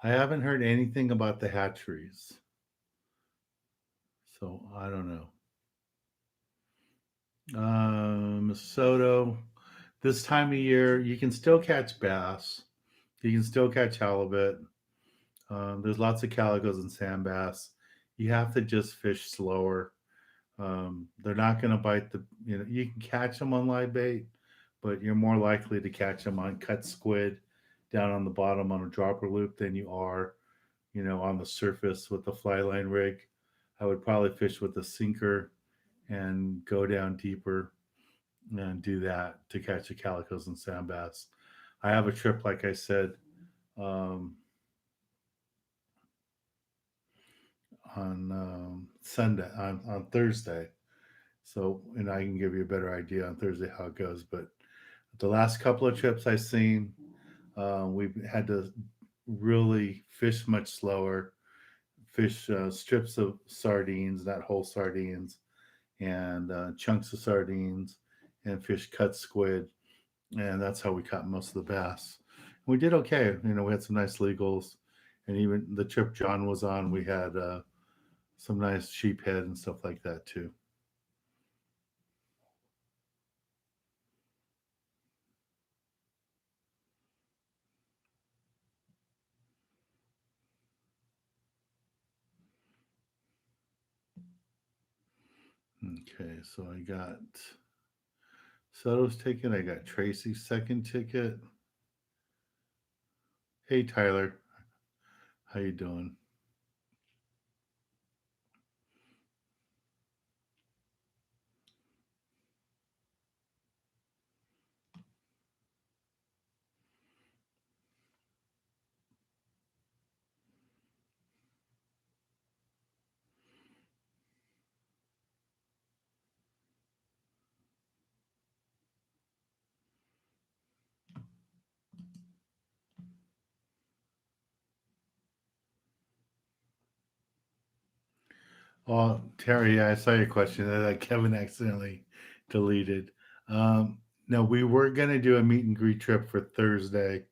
Speaker 1: I haven't heard anything about the hatcheries, so I don't know. Soto, this time of year, you can still catch bass. You can still catch halibut. There's lots of calicos and sand bass. You have to just fish slower. They're not going to bite you can catch them on live bait, but you're more likely to catch them on cut squid down on the bottom on a dropper loop than you are, on the surface with the fly line rig. I would probably fish with a sinker and go down deeper and do that to catch the calicos and sand bass. I have a trip, like I said, um, on Sunday, on Thursday. So, and I can give you a better idea on Thursday how it goes. But the last couple of trips I've seen, we've had to really fish much slower, fish strips of sardines, not whole sardines, and chunks of sardines, and fish cut squid, and that's how we caught most of the bass. We did okay. We had some nice legals, and even the trip John was on, we had some nice sheephead and stuff like that too. Okay, so I got Soto's ticket. I got Tracy's second ticket. Hey Tyler, how you doing? Oh, Terry, yeah, I saw your question that Kevin accidentally deleted. No, we were gonna do a meet and greet trip for Thursday,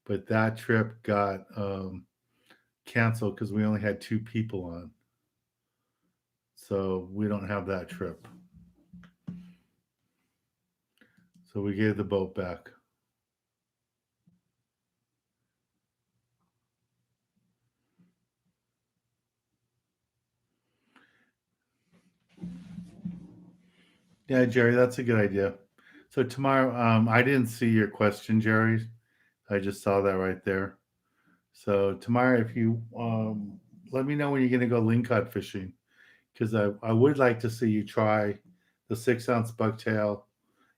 Speaker 1: but that trip got canceled because we only had two people on, so we don't have that trip. So we gave the boat back. Yeah, Jerry, that's a good idea. So tomorrow, I didn't see your question, Jerry. I just saw that right there. So tomorrow, if you let me know when you're going to go lingcod fishing, because I would like to see you try the 6 ounce bucktail,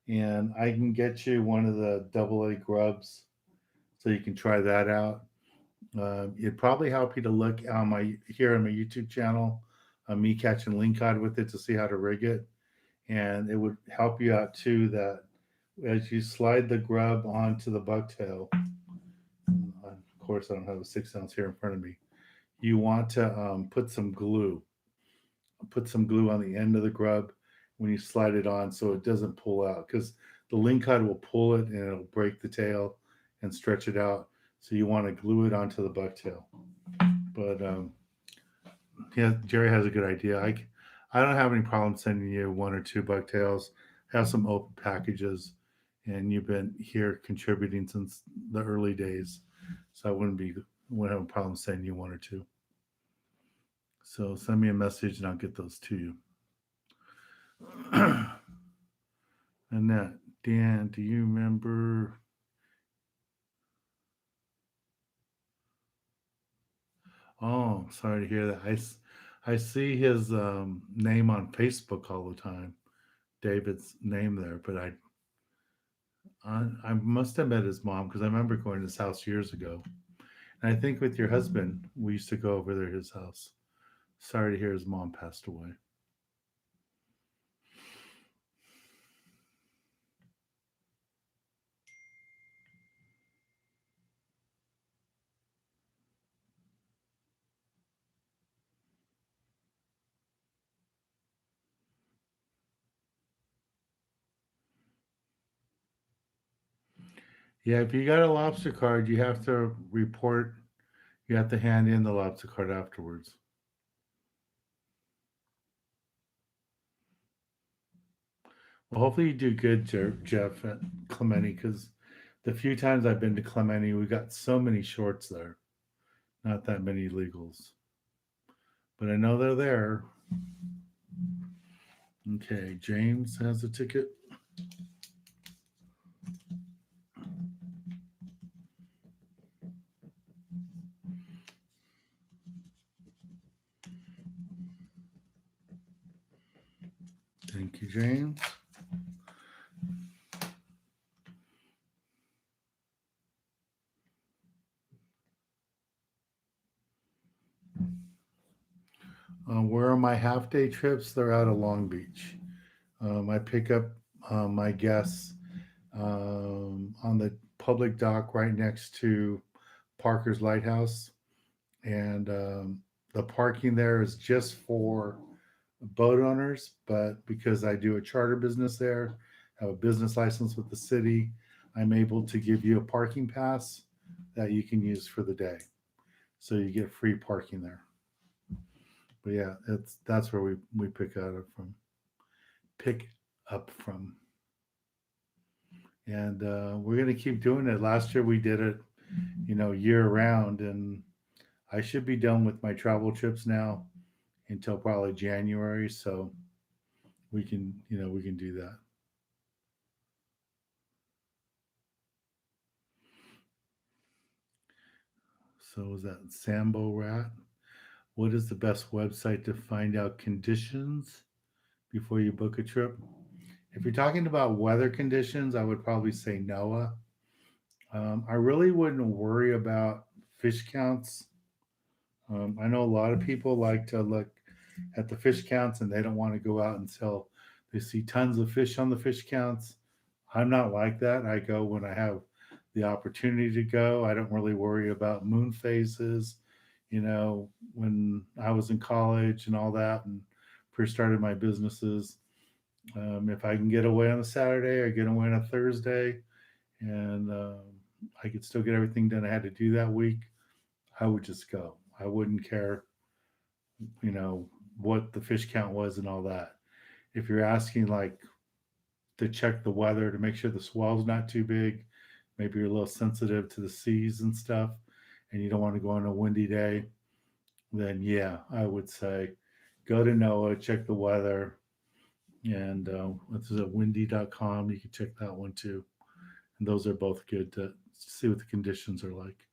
Speaker 1: and I can get you one of the double A grubs, so you can try that out. It'd probably help you to look on my here on my YouTube channel, me catching lingcod with it to see how to rig it, and it would help you out too that as you slide the grub onto the bucktail, of course, I don't have a 6 ounce here in front of me. You want to put some glue on the end of the grub when you slide it on so it doesn't pull out because the lingcod will pull it and it'll break the tail and stretch it out. So you want to glue it onto the bucktail. But yeah, Jerry has a good idea. I don't have any problem sending you one or two bucktails. Have some open packages, and you've been here contributing since the early days, so I wouldn't have a problem sending you one or two. So send me a message and I'll get those to you. Annette, Dan, do you remember? Oh, sorry to hear that. I see his name on Facebook all the time. David's name there, but I must have met his mom because I remember going to his house years ago. And I think with your husband, we used to go over there to his house. Sorry to hear his mom passed away. Yeah, if you got a lobster card, you have to report. You have to hand in the lobster card afterwards. Well, hopefully you do good, Jeff at Clementi, because the few times I've been to Clementi, we got so many shorts there, not that many legals. But I know they're there. Okay, James has a ticket. Thank you, James. Where are my half day trips? They're out of Long Beach. I pick up my guests on the public dock right next to Parker's Lighthouse. And the parking there is just for boat owners, but because I do a charter business there, have a business license with the city, I'm able to give you a parking pass that you can use for the day. So you get free parking there. But yeah, that's where we pick up from, and we're gonna keep doing it. Last year we did it, year round, and I should be done with my travel trips now until probably January. So we can do that. So is that Sambo Rat? What is the best website to find out conditions before you book a trip? If you're talking about weather conditions, I would probably say NOAA. I really wouldn't worry about fish counts. I know a lot of people like to look at the fish counts and they don't want to go out until they see tons of fish on the fish counts. I'm not like that. I go when I have the opportunity to go. I don't really worry about moon phases. When I was in college and all that and first started my businesses, if I can get away on a Saturday or get away on a Thursday and I could still get everything done I had to do that week, I would just go. I wouldn't care, you know, what the fish count was and all that. If you're asking like to check the weather to make sure the swell's not too big, maybe you're a little sensitive to the seas and stuff, and you don't want to go on a windy day, then yeah, I would say go to NOAA, check the weather, and what's it, windy.com. You can check that one too. And those are both good to see what the conditions are like.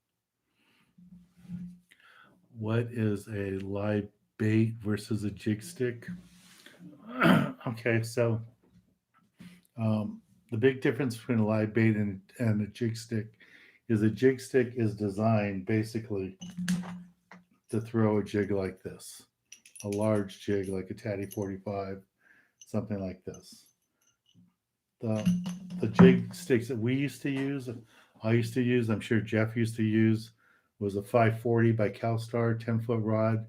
Speaker 1: What is a live bait versus a jig stick? Okay, so the big difference between a live bait and a jig stick is a jig stick is designed basically to throw a jig like this, a large jig like a Tatty 45, something like this. the jig sticks that we used to use, I used to use, I'm sure Jeff used to use, was a 540 by CalStar 10-foot rod,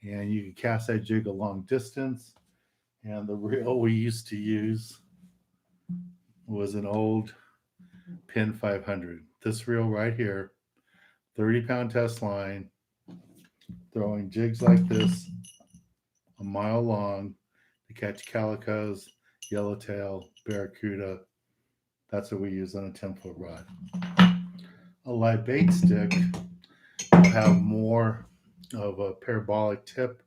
Speaker 1: and you could cast that jig a long distance. And the reel we used to use was an old Pin 500. This reel right here, 30-pound test line, throwing jigs like this a mile long to catch calicos, yellowtail, barracuda. That's what we use on a 10-foot rod. A live bait stick will have more of a parabolic tip,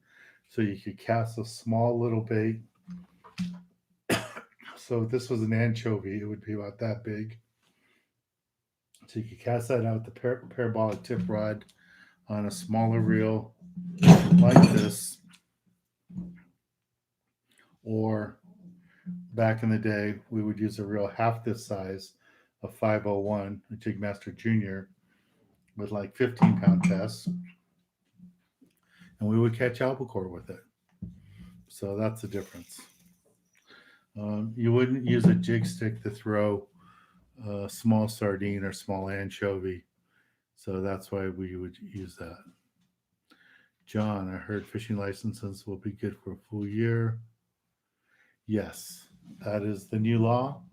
Speaker 1: so you could cast a small little bait. So if this was an anchovy, it would be about that big. So you could cast that out with the parabolic tip rod on a smaller reel like this, or back in the day, we would use a reel half this size, a 501, a Jigmaster Junior, with like 15-pound tests, and we would catch albacore with it. So that's the difference. You wouldn't use a jig stick to throw a small sardine or small anchovy. So that's why we would use that. John, I heard fishing licenses will be good for a full year. Yes, that is the new law.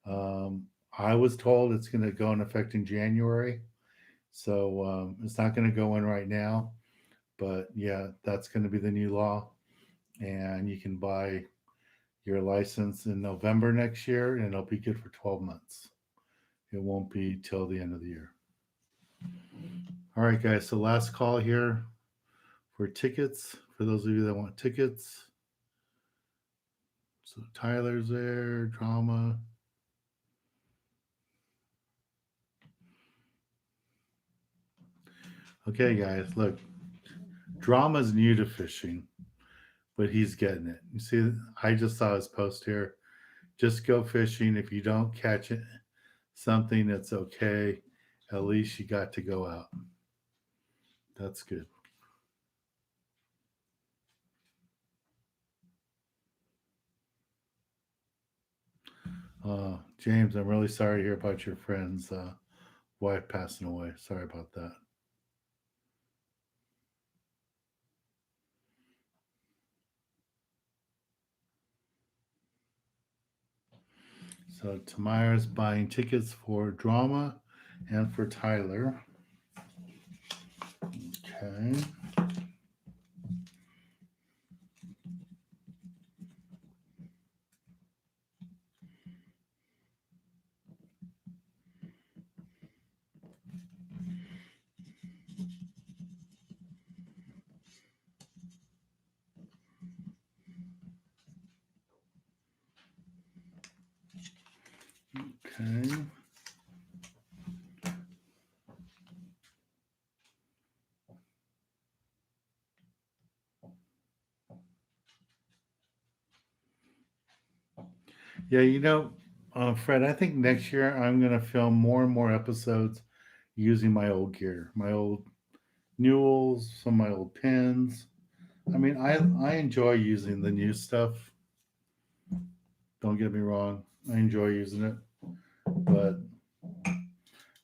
Speaker 1: I was told it's going to go in effect in January. So it's not going to go in right now. But yeah, that's going to be the new law. And you can buy your license in November next year, and it'll be good for 12 months. It won't be till the end of the year. All right, guys. So last call here for tickets. For those of you that want tickets. So Tyler's there, Drama. Okay, guys, look. Drama's new to fishing, but he's getting it. You see, I just saw his post here. Just go fishing. If you don't catch it, something that's okay. At least you got to go out. That's good. James, I'm really sorry to hear about your friend's wife passing away. Sorry about that. So Tamara's buying tickets for Drama and for Tyler. Okay. Okay. Yeah, Fred, I think next year I'm going to film more and more episodes using my old gear, my old Newells, some of my old pins. I mean, I enjoy using the new stuff. Don't get me wrong. I enjoy using it. But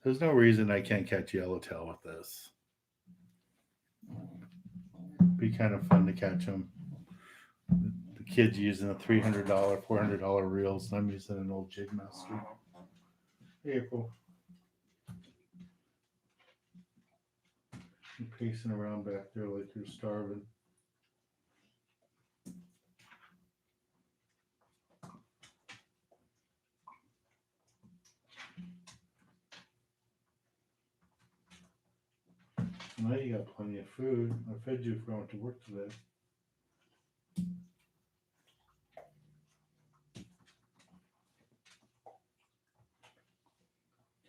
Speaker 1: there's no reason I can't catch yellowtail with this. Be kind of fun to catch them. The kids using the $300, $400 reels, and I'm using an old Jigmaster. Hey, April. You're pacing around back there like you're starving. Now you got plenty of food. I fed you if I went to work today.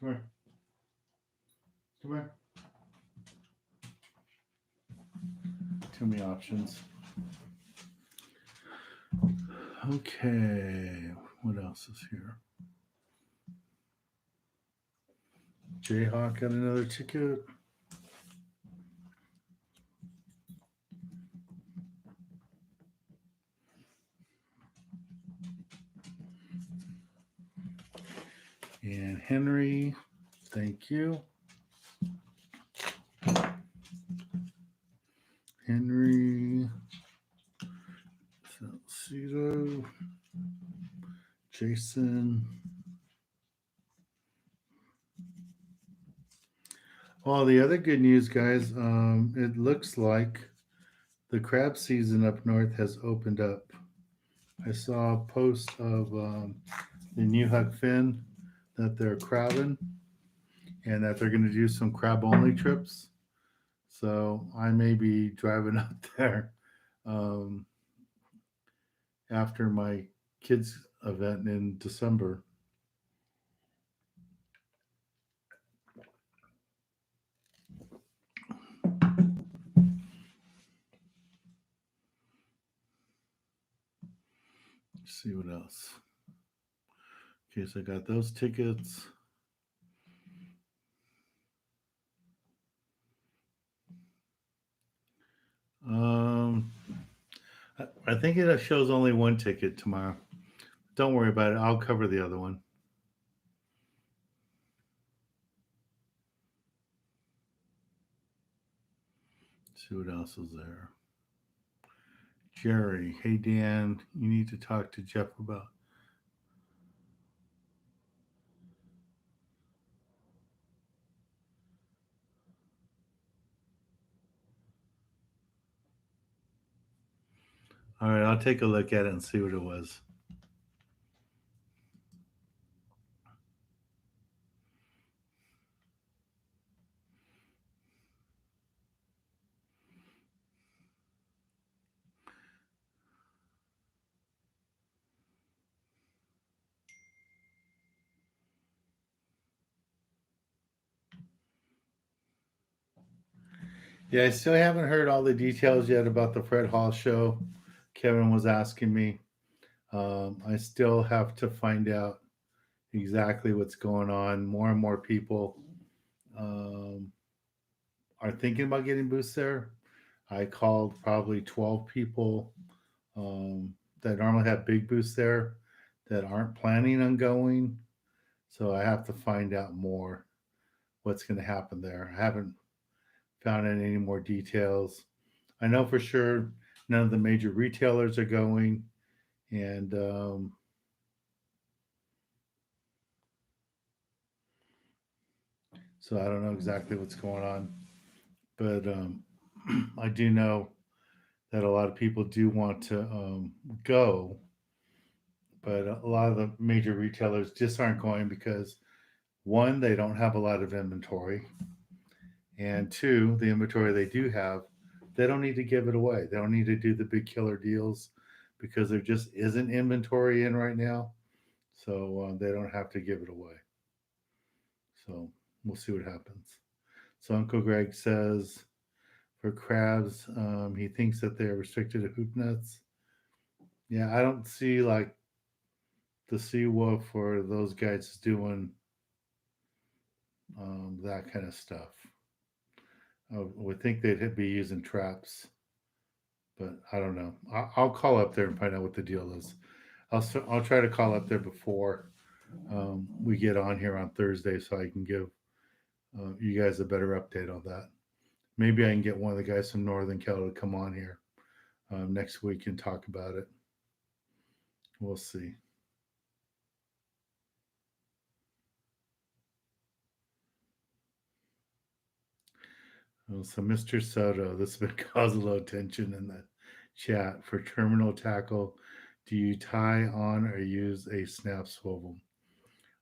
Speaker 1: Come here. Come here. Too many options. Okay. What else is here? Jayhawk got another ticket. And Henry, thank you. Henry, Salcedo, Jason. Well, the other good news, guys, it looks like the crab season up north has opened up. I saw a post of the New Huck Finn that they're crabbing and that they're going to do some crab only trips. So I may be driving up there um, after my kids' event in December. Let's see what else. Okay, so I got those tickets. Um, I think it shows only one ticket tomorrow. Don't worry about it. I'll cover the other one. Let's see what else is there. Jerry, hey Dan, you need to talk to Jeff about. All right, I'll take a look at it and see what it was. Yeah, I still haven't heard all the details yet about the Fred Hall show. Kevin was asking me. I still have to find out exactly what's going on. More and more people um, are thinking about getting booths there. I called probably 12 people that normally have big booths there that aren't planning on going. So I have to find out more what's going to happen there. I haven't found out any more details. I know for sure none of the major retailers are going, and so I don't know exactly what's going on. But I do know that a lot of people do want to go, but a lot of the major retailers just aren't going because one, they don't have a lot of inventory, and two, the inventory they do have, they don't need to give it away. They don't need to do the big killer deals because there just isn't inventory in right now. So they don't have to give it away. So we'll see what happens. So Uncle Greg says for crabs, he thinks that they're restricted to hoop nets. Yeah, I don't see like the Sea Wolf or those guys doing that kind of stuff. I would think they'd be using traps, but I don't know. I'll call up there and find out what the deal is. I'll try to call up there before we get on here on Thursday so I can give you guys a better update on that. Maybe I can get one of the guys from Northern Cal to come on here next week and talk about it. We'll see. Well, so, Mr. Soto, this has been causing a little tension in the chat. For terminal tackle, do you tie on or use a snap swivel?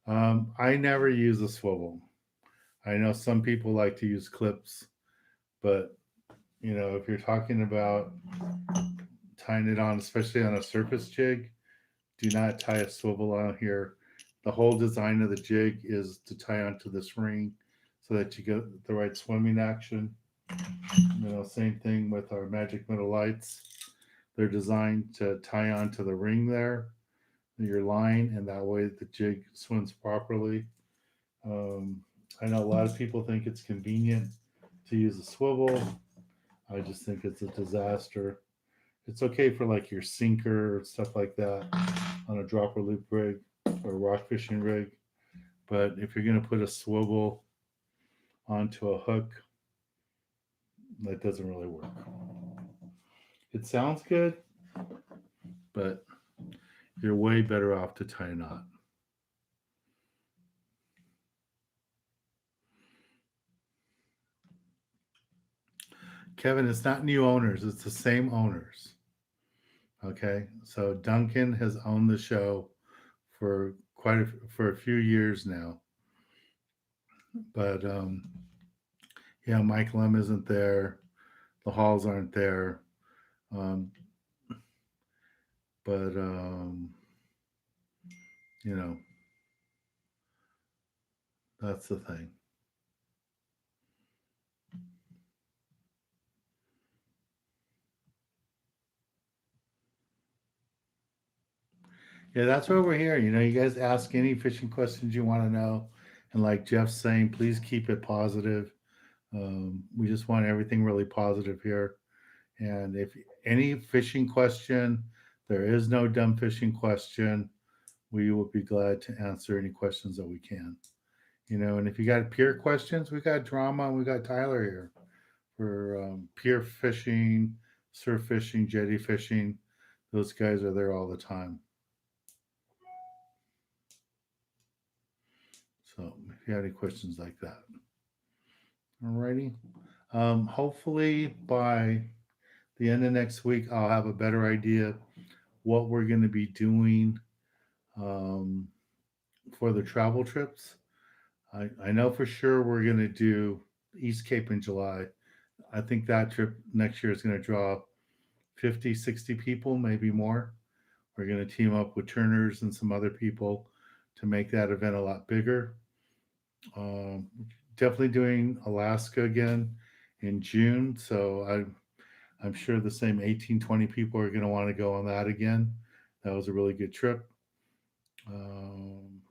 Speaker 1: I never use a swivel. I know some people like to use clips, but if you're talking about tying it on, especially on a surface jig, do not tie a swivel on here. The whole design of the jig is to tie onto this ring so that you get the right swimming action. Same thing with our magic middle lights. They're designed to tie onto the ring there, your line, and that way the jig swims properly. Um, I know a lot of people think it's convenient to use a swivel. I just think it's a disaster. It's okay for like your sinker or stuff like that on a dropper loop rig or rock fishing rig, But if you're going to put a swivel onto a hook, that doesn't really work. It sounds good, but you're way better off to tie a knot. Kevin, it's not new owners, it's the same owners. Okay, so Duncan has owned the show for for a few years now, but yeah, Mike Lem isn't there, the Halls aren't there, um, but you know, that's the thing. Yeah, that's what we're here. You guys ask any fishing questions you want to know, and like Jeff's saying, please keep it positive. We just want everything really positive here. And if any fishing question, there is no dumb fishing question. We will be glad to answer any questions that we can. And if you got peer questions, we got Drama and we got Tyler here for peer fishing, surf fishing, jetty fishing. Those guys are there all the time. So if you have any questions like that. Alrighty. Hopefully by the end of next week, I'll have a better idea what we're going to be doing um, for the travel trips. I know for sure we're going to do East Cape in July. I think that trip next year is going to draw 50, 60 people, maybe more. We're going to team up with Turners and some other people to make that event a lot bigger. Um, Definitely doing Alaska again in June. So I'm sure the same 18, 20 people are going to want to go on that again. That was a really good trip. Um,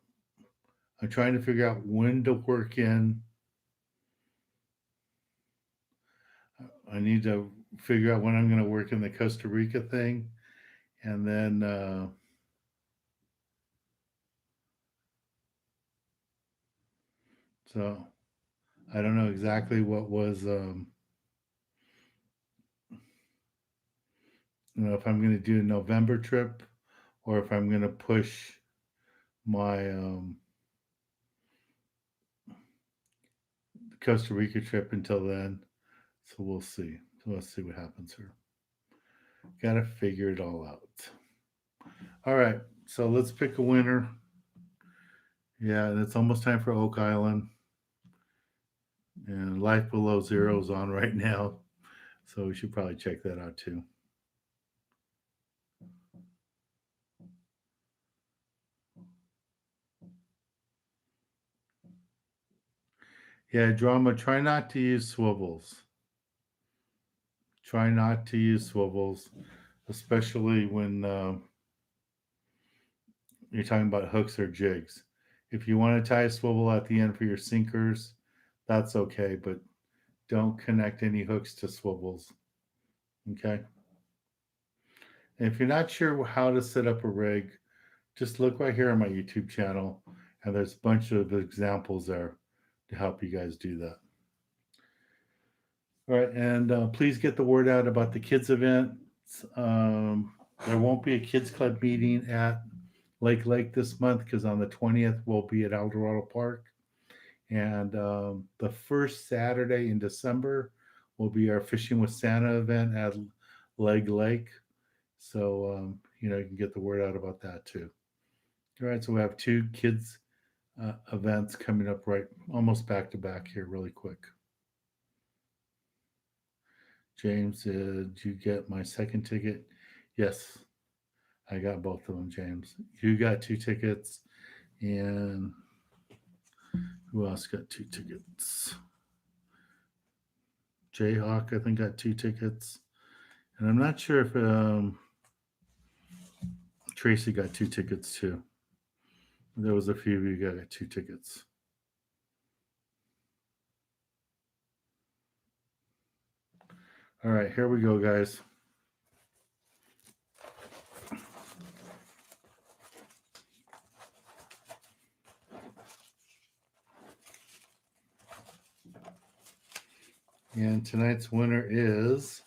Speaker 1: I'm trying to figure out when to work in. I need to figure out when I'm going to work in the Costa Rica thing. And then, so I don't know exactly what was, if I'm going to do a November trip or if I'm going to push my Costa Rica trip until then. So we'll see. So let's see what happens here. Got to figure it all out. All right. So let's pick a winner. Yeah, and it's almost time for Oak Island. And Life Below Zero is on right now. So we should probably check that out too. Yeah, Drama, try not to use swivels. Try not to use swivels, especially when you're talking about hooks or jigs. If you want to tie a swivel at the end for your sinkers, that's okay, but don't connect any hooks to swivels. Okay. And if you're not sure how to set up a rig, just look right here on my YouTube channel, and there's a bunch of examples there to help you guys do that. All right, and please get the word out about the kids event. There won't be a kids club meeting at Lake this month because on the 20th we'll be at Eldorado Park, and the first Saturday in December will be our Fishing with Santa event at Lake. So you can get the word out about that too. All right, so we have two kids events coming up right almost back to back here really quick. James, did you get my second ticket? Yes, I got both of them, James. You got 2 tickets, and who else got 2 tickets? Jayhawk, I think, got 2 tickets. And I'm not sure if Tracy got 2 tickets too. There was a few of you got 2 tickets. All right, here we go, guys. And tonight's winner is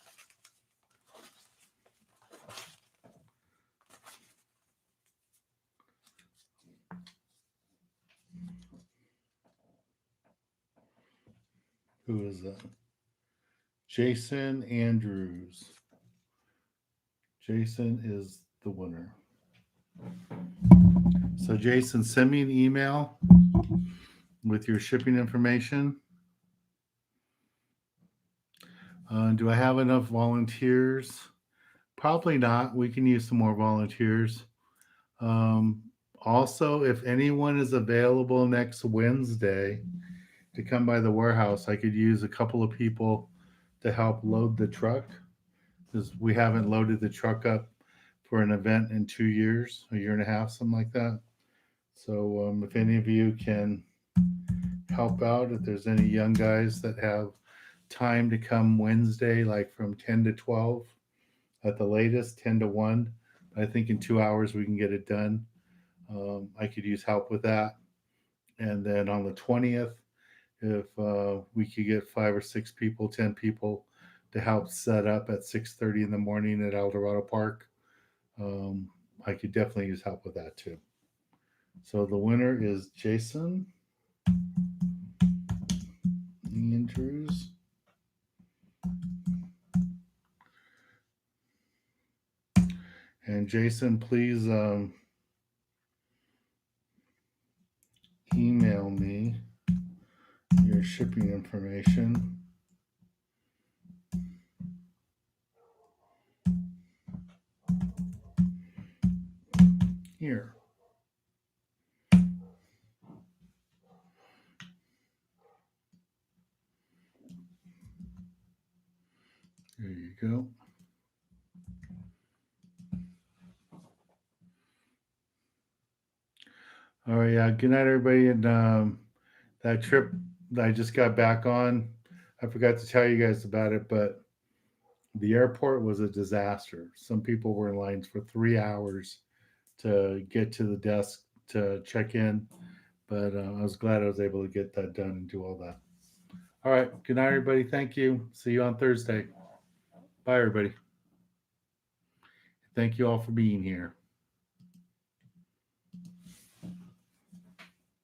Speaker 1: who is that? Jason Andrews. Jason is the winner. So Jason, send me an email with your shipping information. Do I have enough volunteers? Probably not. We can use some more volunteers. Um, Also, if anyone is available next Wednesday to come by the warehouse, I could use a couple of people to help load the truck because we haven't loaded the truck up for an event in 2 years, a year and a half, something like that. So if any of you can help out, if there's any young guys that have time to come Wednesday, like from 10 to 12 at the latest, 10 to 1. I think in 2 hours we can get it done. I could use help with that. And then on the 20th, if we could get 5 or 6 people, 10 people to help set up at 6:30 in the morning at Eldorado Park, um, I could definitely use help with that too. So the winner is Jason Andrews. And Jason, please email me your shipping information. Here. There you go. All right, yeah. Good night, everybody. And that trip that I just got back on, I forgot to tell you guys about it, but the airport was a disaster. Some people were in lines for 3 hours to get to the desk to check in, but I was glad I was able to get that done and do all that. All right. Good night, everybody. Thank you. See you on Thursday. Bye, everybody. Thank you all for being here.